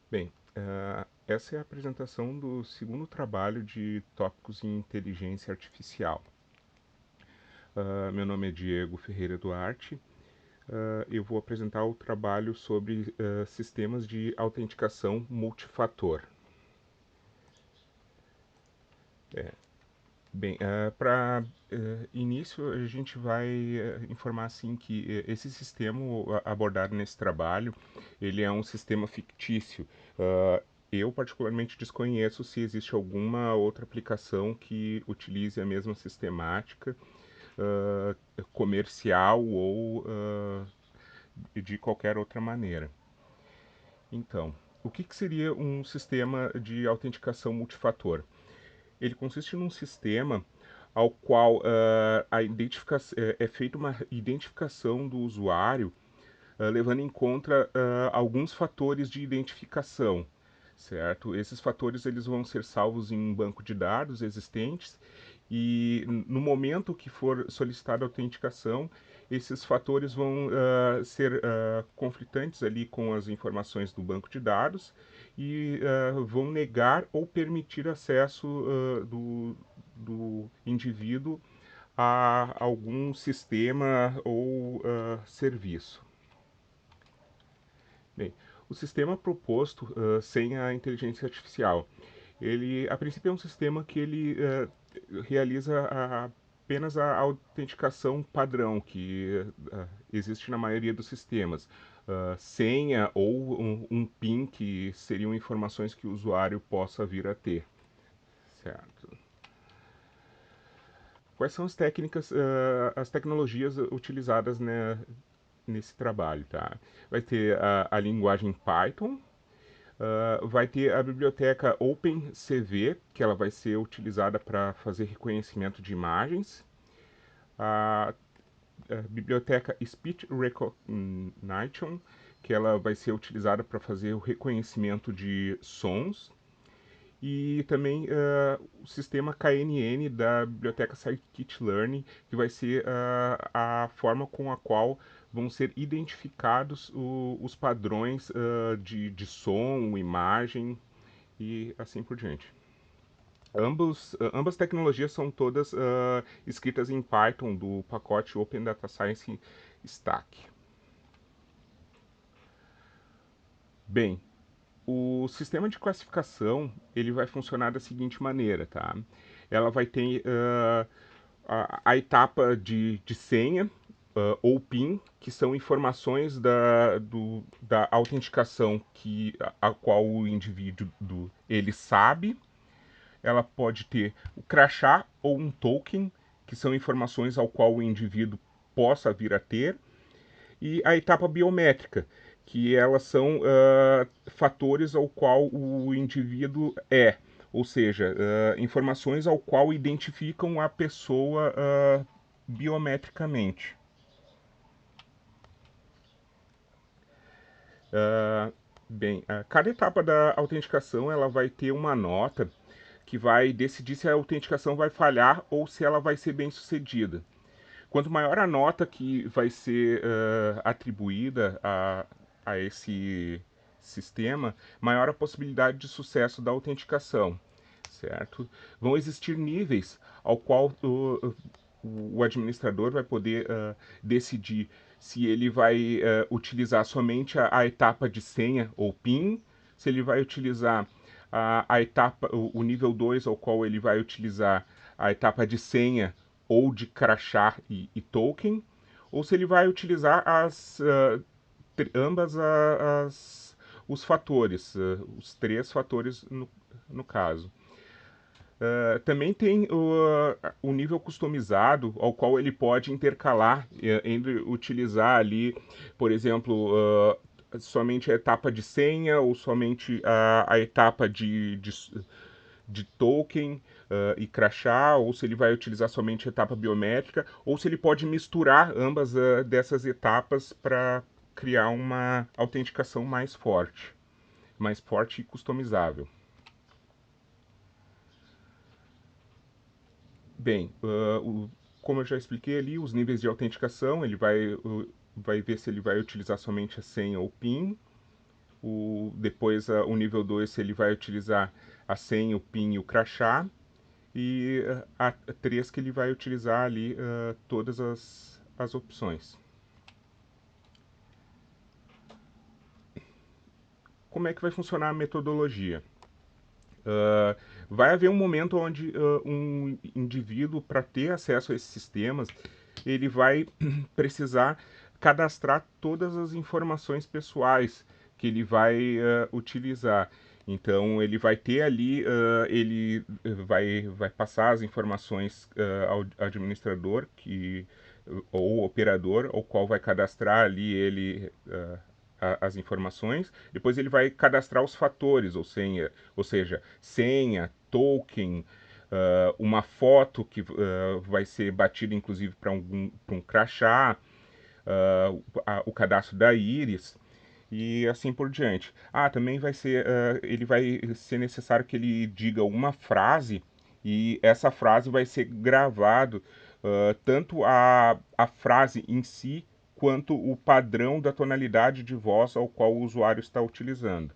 Bem, essa é a apresentação do segundo trabalho de tópicos em inteligência artificial. Meu nome é Diego Ferreira Duarte. Eu vou apresentar o trabalho sobre sistemas de autenticação multifator. Bem, para início, a gente vai informar assim que esse sistema abordado nesse trabalho, ele é um sistema fictício. Eu particularmente desconheço se existe alguma outra aplicação que utilize a mesma sistemática comercial ou de qualquer outra maneira. Então, o que seria um sistema de autenticação multifator? Ele consiste num sistema ao qual é feita uma identificação do usuário, levando em conta alguns fatores de identificação, certo? Esses fatores eles vão ser salvos em um banco de dados existentes e no momento que for solicitada a autenticação, esses fatores vão ser conflitantes ali com as informações do banco de dados e vão negar ou permitir acesso do indivíduo a algum sistema ou serviço. Bem, o sistema proposto sem a inteligência artificial, ele a princípio é um sistema que ele realiza apenas a autenticação padrão que existe na maioria dos sistemas. Senha ou um PIN, que seriam informações que o usuário possa vir a ter. Certo. Quais são as tecnologias utilizadas, né, nesse trabalho, tá? Vai ter a linguagem Python, vai ter a biblioteca OpenCV, que ela vai ser utilizada para fazer reconhecimento de imagens. A, a biblioteca Speech Recognition, que ela vai ser utilizada para fazer o reconhecimento de sons. E também o sistema KNN da biblioteca Scikit-Learn, que vai ser a forma com a qual vão ser identificados os padrões de som, imagem e assim por diante. Ambas tecnologias são todas escritas em Python do pacote Open Data Science Stack. Bem, o sistema de classificação ele vai funcionar da seguinte maneira, tá? Ela vai ter a etapa de senha ou PIN, que são informações da autenticação a qual o indivíduo ele sabe. Ela pode ter o crachá ou um token, que são informações ao qual o indivíduo possa vir a ter, e a etapa biométrica, que elas são fatores ao qual o indivíduo é, ou seja, informações ao qual identificam a pessoa biometricamente. Bem, cada etapa da autenticação ela vai ter uma nota que vai decidir se a autenticação vai falhar ou se ela vai ser bem sucedida. Quanto maior a nota que vai ser atribuída a esse sistema, maior a possibilidade de sucesso da autenticação, certo? Vão existir níveis ao qual o administrador vai poder decidir se ele vai utilizar somente a etapa de senha ou PIN, se ele vai utilizar a etapa, o nível 2 ao qual ele vai utilizar a etapa de senha ou de crachá e token, ou se ele vai utilizar ambas os fatores, os três fatores no caso. Também tem o nível customizado, ao qual ele pode intercalar entre utilizar ali, por exemplo, somente a etapa de senha ou somente a etapa de token e crachá, ou se ele vai utilizar somente a etapa biométrica, ou se ele pode misturar ambas dessas etapas para criar uma autenticação mais forte e customizável. Bem, como eu já expliquei ali, os níveis de autenticação, ele vai ver se ele vai utilizar somente a senha ou PIN, Depois, o nível 2 ele vai utilizar a senha, o PIN e o crachá. E a 3 que ele vai utilizar ali todas as opções. Como é que vai funcionar a metodologia? Uh, Vai haver um momento onde um indivíduo, para ter acesso a esses sistemas, ele vai precisar cadastrar todas as informações pessoais que ele vai utilizar. Então ele vai ter ali, ele vai passar as informações ao administrador ou operador, ao qual vai cadastrar ali ele as informações. Depois ele vai cadastrar os fatores, ou seja, senha, token, uma foto que vai ser batida inclusive para um crachá, o cadastro da íris e assim por diante. Também ele vai ser necessário que ele diga uma frase e essa frase vai ser gravado tanto a frase em si quanto o padrão da tonalidade de voz ao qual o usuário está utilizando.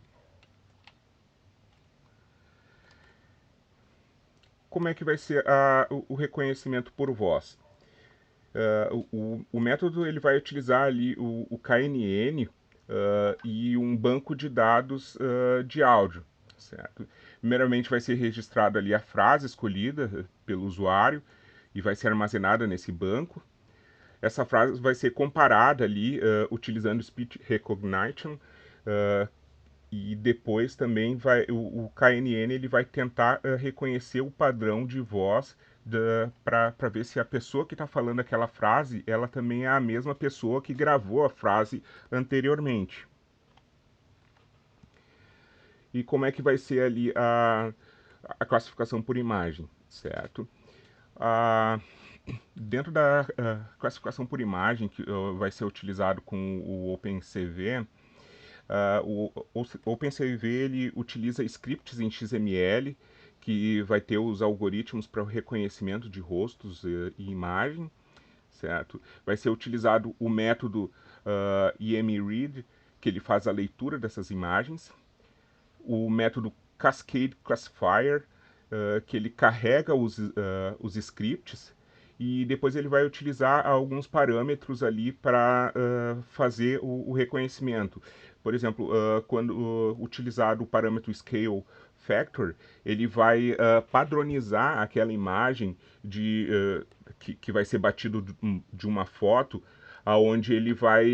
Como é que vai ser o reconhecimento por voz? O método ele vai utilizar ali o KNN e um banco de dados de áudio, certo? Primeiramente vai ser registrada ali a frase escolhida pelo usuário e vai ser armazenada nesse banco. Essa frase vai ser comparada ali utilizando Speech Recognition e depois também o KNN ele vai tentar reconhecer o padrão de voz para ver se a pessoa que está falando aquela frase ela também é a mesma pessoa que gravou a frase anteriormente. E como é que vai ser ali a classificação por imagem, certo? Dentro da classificação por imagem que vai ser utilizado com o OpenCV, o OpenCV ele utiliza scripts em XML que vai ter os algoritmos para o reconhecimento de rostos e imagem, certo? Vai ser utilizado o método EMRead, que ele faz a leitura dessas imagens, o método Cascade Classifier, que ele carrega os scripts e depois ele vai utilizar alguns parâmetros ali para fazer o reconhecimento. Por exemplo, quando utilizado o parâmetro Scale Factor, ele vai padronizar aquela imagem que vai ser batido de uma foto, aonde ele vai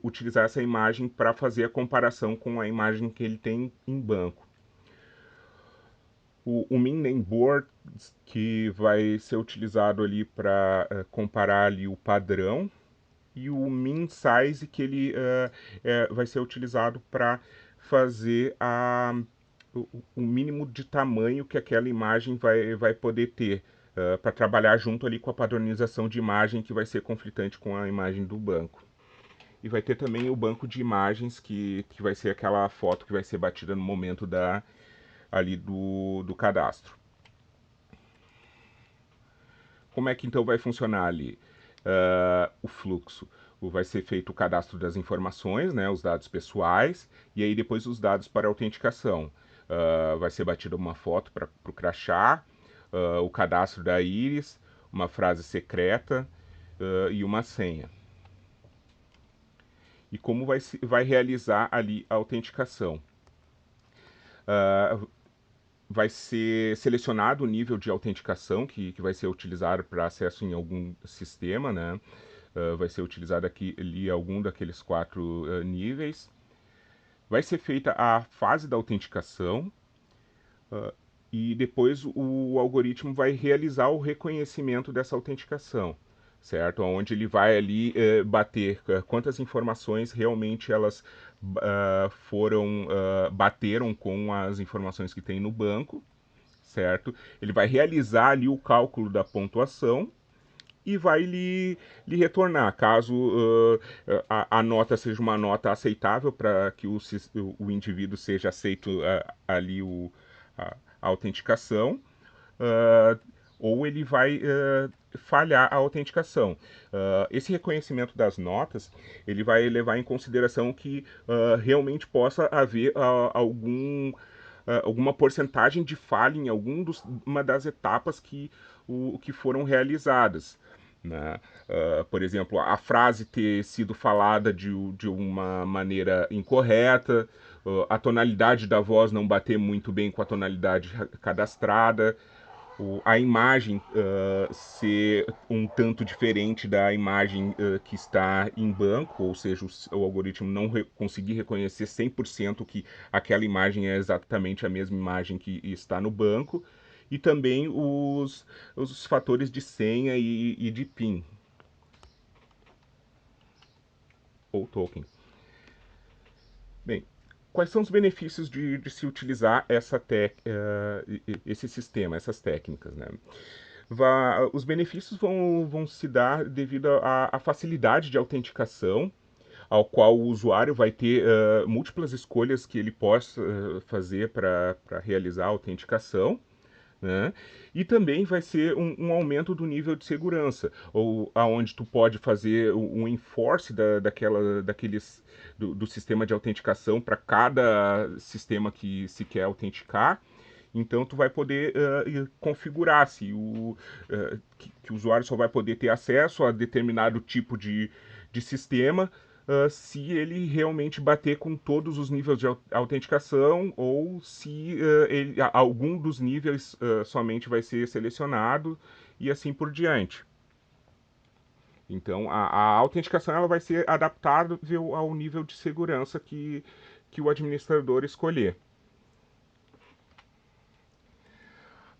utilizar essa imagem para fazer a comparação com a imagem que ele tem em banco. O Min Name Board, que vai ser utilizado ali para comparar ali o padrão, e o Min Size, que ele vai ser utilizado para fazer o mínimo de tamanho que aquela imagem vai poder ter, para trabalhar junto ali com a padronização de imagem que vai ser conflitante com a imagem do banco. E vai ter também o banco de imagens, que vai ser aquela foto que vai ser batida no momento ali do cadastro. Como é que então vai funcionar ali o fluxo? Vai ser feito o cadastro das informações, né, os dados pessoais, e aí depois os dados para autenticação. Vai ser batida uma foto para o crachá, o cadastro da íris, uma frase secreta e uma senha. E como vai realizar ali a autenticação? Vai ser selecionado o nível de autenticação que vai ser utilizado para acesso em algum sistema, né? Vai ser utilizado aqui ali algum daqueles 4 níveis. Vai ser feita a fase da autenticação e depois o algoritmo vai realizar o reconhecimento dessa autenticação, certo? Onde ele vai ali bater quantas informações realmente elas bateram com as informações que tem no banco, certo? Ele vai realizar ali o cálculo da pontuação e vai lhe retornar, caso a nota seja uma nota aceitável para que o indivíduo seja aceito ali a autenticação, ou ele vai falhar a autenticação. Esse reconhecimento das notas, ele vai levar em consideração que realmente possa haver alguma porcentagem de falha em uma das etapas que foram realizadas. Né? Por exemplo, a frase ter sido falada de uma maneira incorreta, a tonalidade da voz não bater muito bem com a tonalidade cadastrada, a imagem ser um tanto diferente da imagem que está em banco, ou seja, o algoritmo não conseguir reconhecer 100% que aquela imagem é exatamente a mesma imagem que está no banco, e também os fatores de senha e de PIN, ou token. Bem, quais são os benefícios de se utilizar esse sistema, essas técnicas? Né? Os benefícios vão se dar devido à facilidade de autenticação, ao qual o usuário vai ter múltiplas escolhas que ele possa fazer para realizar a autenticação. Né? E também vai ser um aumento do nível de segurança, ou aonde tu pode fazer um enforce do sistema de autenticação para cada sistema que se quer autenticar. Então tu vai poder configurar se que o usuário só vai poder ter acesso a determinado tipo de sistema se ele realmente bater com todos os níveis de autenticação ou se algum dos níveis somente vai ser selecionado e assim por diante. Então, a autenticação ela vai ser adaptável ao nível de segurança que o administrador escolher.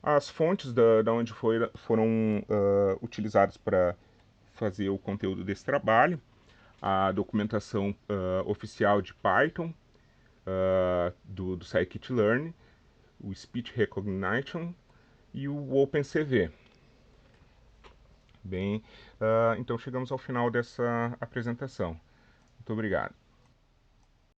As fontes da onde foram utilizadas para fazer o conteúdo desse trabalho, a documentação oficial de Python, do Scikit-learn, o Speech Recognition e o OpenCV. Bem, então chegamos ao final dessa apresentação. Muito obrigado.